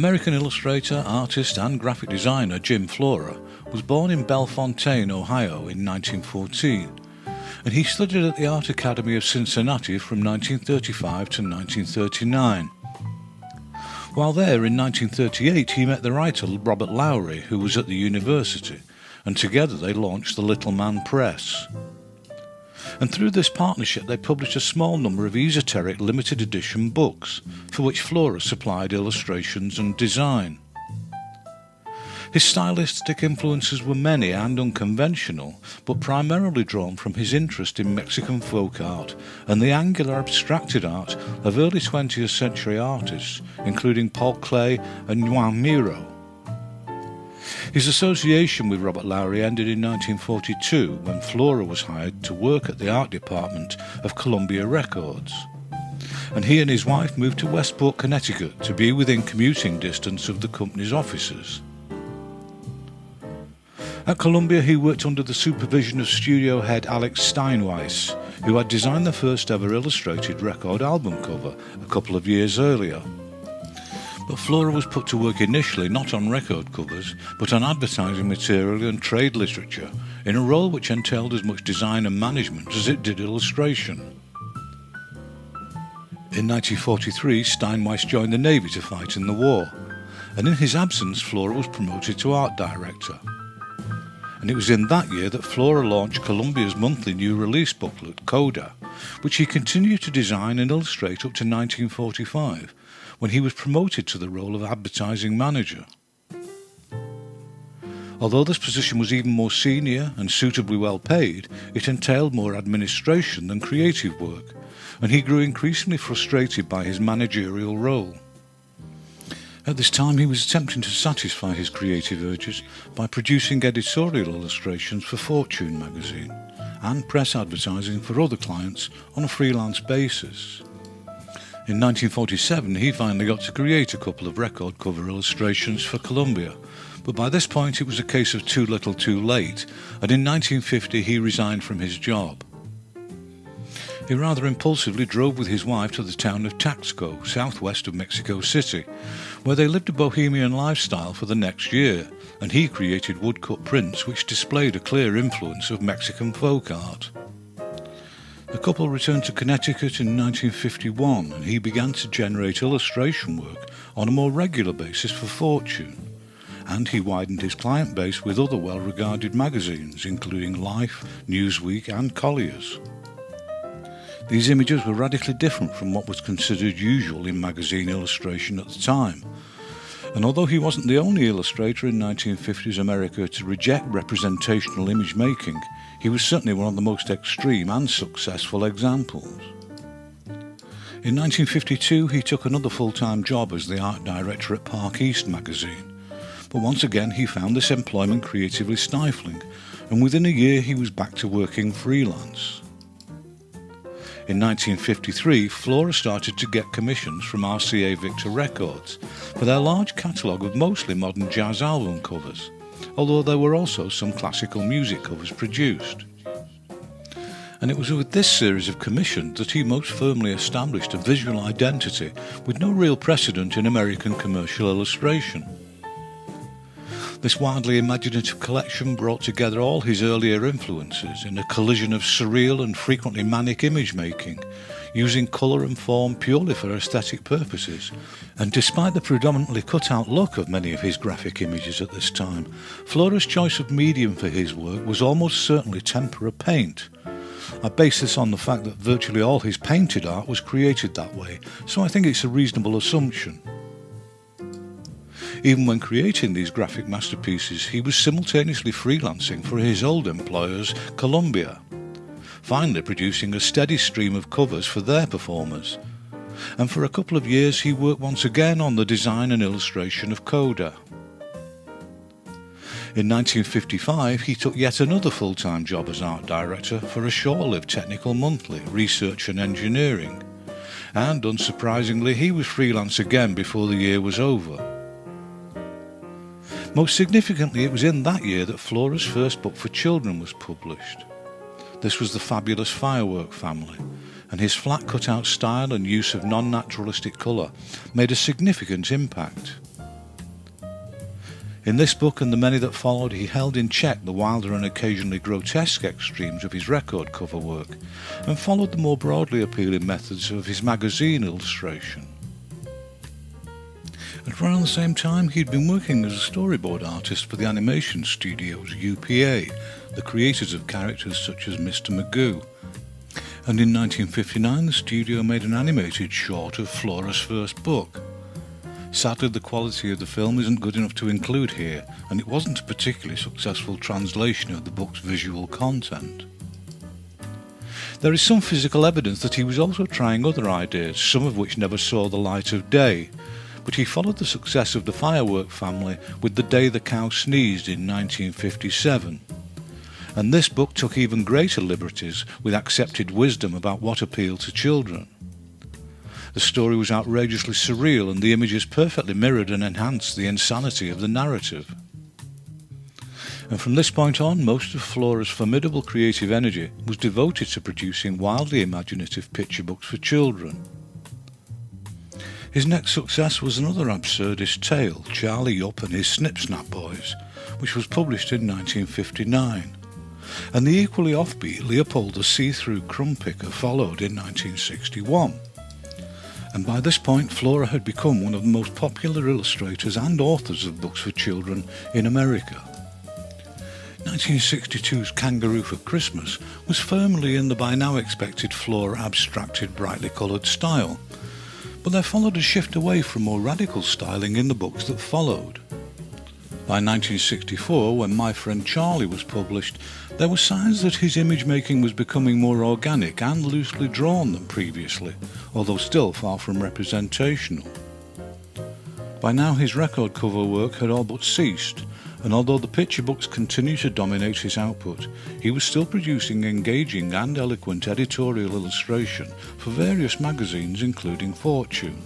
American illustrator, artist and graphic designer Jim Flora was born in Bellefontaine, Ohio in 1914, and he studied at the Art Academy of Cincinnati from 1935 to 1939. While there in 1938 he met the writer Robert Lowry, who was at the university, and together they launched the Little Man Press. And through this partnership they published a small number of esoteric limited edition books, for which Flora supplied illustrations and design. His stylistic influences were many and unconventional, but primarily drawn from his interest in Mexican folk art and the angular abstracted art of early 20th century artists, including Paul Klee and Juan Miro. His association with Robert Lowry ended in 1942 when Flora was hired to work at the art department of Columbia Records, and he and his wife moved to Westport, Connecticut to be within commuting distance of the company's offices. At Columbia he worked under the supervision of studio head Alex Steinweiss, who had designed the first ever illustrated record album cover a couple of years earlier. But Flora was put to work initially not on record covers, but on advertising material and trade literature, in a role which entailed as much design and management as it did illustration. In 1943, Steinweiss joined the Navy to fight in the war, and in his absence Flora was promoted to art director. And it was in that year that Flora launched Columbia's monthly new release booklet, Coda, which he continued to design and illustrate up to 1945, when he was promoted to the role of advertising manager. Although this position was even more senior and suitably well paid, it entailed more administration than creative work, and he grew increasingly frustrated by his managerial role. At this time he was attempting to satisfy his creative urges by producing editorial illustrations for Fortune magazine and press advertising for other clients on a freelance basis. In 1947 he finally got to create a couple of record cover illustrations for Columbia, but by this point it was a case of too little too late, and in 1950 he resigned from his job. He rather impulsively drove with his wife to the town of Taxco, southwest of Mexico City, where they lived a bohemian lifestyle for the next year, and he created woodcut prints which displayed a clear influence of Mexican folk art. The couple returned to Connecticut in 1951, and he began to generate illustration work on a more regular basis for Fortune, and he widened his client base with other well-regarded magazines, including Life, Newsweek and Collier's. These images were radically different from what was considered usual in magazine illustration at the time, and although he wasn't the only illustrator in 1950s America to reject representational image making, he was certainly one of the most extreme and successful examples. In 1952 he took another full-time job as the art director at Park East magazine, but once again he found this employment creatively stifling, and within a year he was back to working freelance. In 1953, Flora started to get commissions from RCA Victor Records for their large catalogue of mostly modern jazz album covers, although there were also some classical music covers produced. And it was with this series of commissions that he most firmly established a visual identity with no real precedent in American commercial illustration. This wildly imaginative collection brought together all his earlier influences in a collision of surreal and frequently manic image making, using colour and form purely for aesthetic purposes. And despite the predominantly cut-out look of many of his graphic images at this time, Flora's choice of medium for his work was almost certainly tempera paint. I base this on the fact that virtually all his painted art was created that way, so I think it's a reasonable assumption. Even when creating these graphic masterpieces, he was simultaneously freelancing for his old employers, Columbia, finally producing a steady stream of covers for their performers. And for a couple of years he worked once again on the design and illustration of Coda. In 1955 he took yet another full-time job as art director for a short-lived technical monthly, Research and Engineering, and unsurprisingly he was freelance again before the year was over. Most significantly, it was in that year that Flora's first book for children was published. This was The Fabulous Firework Family, and his flat cut-out style and use of non-naturalistic colour made a significant impact. In this book and the many that followed, he held in check the wilder and occasionally grotesque extremes of his record cover work, and followed the more broadly appealing methods of his magazine illustration. At around the same time, he'd been working as a storyboard artist for the animation studios UPA, the creators of characters such as Mr. Magoo. And in 1959, the studio made an animated short of Flora's first book. Sadly, the quality of the film isn't good enough to include here, and it wasn't a particularly successful translation of the book's visual content. There is some physical evidence that he was also trying other ideas, some of which never saw the light of day, but he followed the success of the Firework family with The Day the Cow Sneezed in 1957. And this book took even greater liberties with accepted wisdom about what appealed to children. The story was outrageously surreal, and the images perfectly mirrored and enhanced the insanity of the narrative. And from this point on, most of Flora's formidable creative energy was devoted to producing wildly imaginative picture books for children. His next success was another absurdist tale, Charlie Yupp and his Snip Snap Boys, which was published in 1959. And the equally offbeat Leopold the See-Through Crumb Picker followed in 1961. And by this point, Flora had become one of the most popular illustrators and authors of books for children in America. 1962's Kangaroo for Christmas was firmly in the by now expected Flora abstracted, brightly coloured style, but there followed a shift away from more radical styling in the books that followed. By 1964, when My Friend Charlie was published, there were signs that his image-making was becoming more organic and loosely drawn than previously, although still far from representational. By now his record cover work had all but ceased, and although the picture books continued to dominate his output, he was still producing engaging and eloquent editorial illustration for various magazines including Fortune.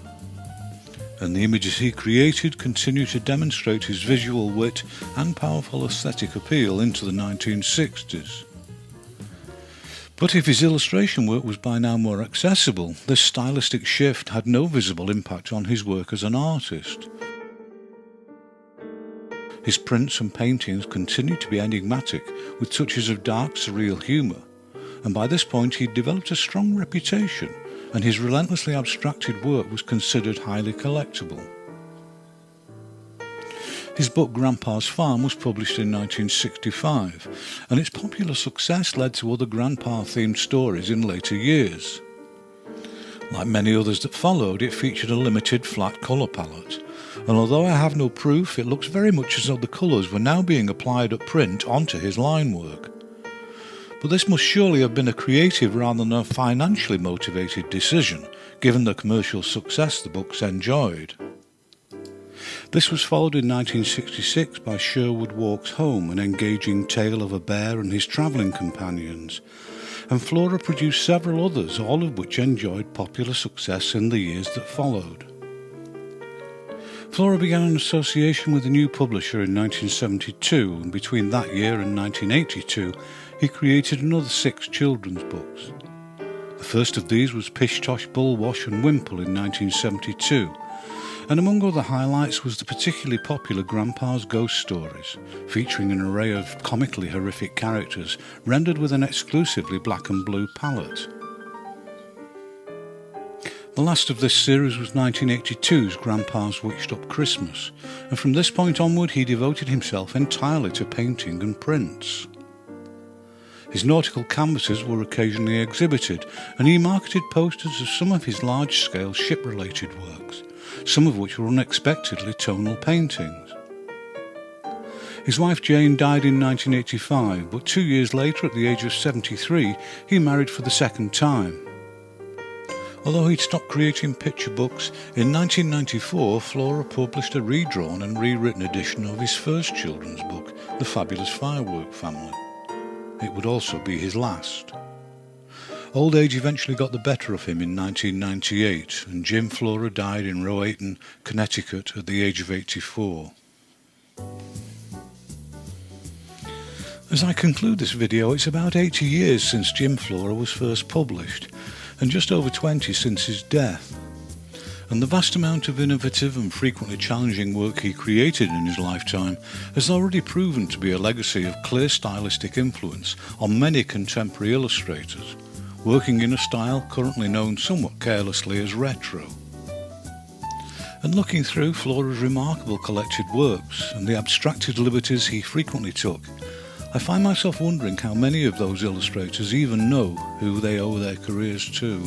And the images he created continue to demonstrate his visual wit and powerful aesthetic appeal into the 1960s. But if his illustration work was by now more accessible, this stylistic shift had no visible impact on his work as an artist. His prints and paintings continued to be enigmatic, with touches of dark, surreal humour, and by this point he'd developed a strong reputation, and his relentlessly abstracted work was considered highly collectible. His book Grandpa's Farm was published in 1965, and its popular success led to other grandpa-themed stories in later years. Like many others that followed, it featured a limited flat colour palette, and although I have no proof, it looks very much as though the colours were now being applied at print onto his line work. But this must surely have been a creative rather than a financially motivated decision, given the commercial success the books enjoyed. This was followed in 1966 by Sherwood Walks Home, an engaging tale of a bear and his travelling companions, and Flora produced several others, all of which enjoyed popular success in the years that followed. Flora began an association with a new publisher in 1972, and between that year and 1982, he created another 6 children's books. The first of these was Pish Tosh Bull Wash and Wimple in 1972, and among other highlights was the particularly popular Grandpa's Ghost Stories, featuring an array of comically horrific characters rendered with an exclusively black and blue palette. The last of this series was 1982's Grandpa's Witched Up Christmas, and from this point onward he devoted himself entirely to painting and prints. His nautical canvases were occasionally exhibited, and he marketed posters of some of his large-scale ship-related works, some of which were unexpectedly tonal paintings. His wife Jane died in 1985, but 2 years later, at the age of 73, he married for the second time. Although he'd stopped creating picture books, in 1994 Flora published a redrawn and rewritten edition of his first children's book, The Fabulous Firework Family. It would also be his last. Old age eventually got the better of him in 1998, and Jim Flora died in Rowayton, Connecticut at the age of 84. As I conclude this video, it's about 80 years since Jim Flora was first published, and just over 20 since his death. and the vast amount of innovative and frequently challenging work he created in his lifetime has already proven to be a legacy of clear stylistic influence on many contemporary illustrators, working in a style currently known somewhat carelessly as retro. And looking through Flora's remarkable collected works and the abstracted liberties he frequently took, I find myself wondering how many of those illustrators even know who they owe their careers to.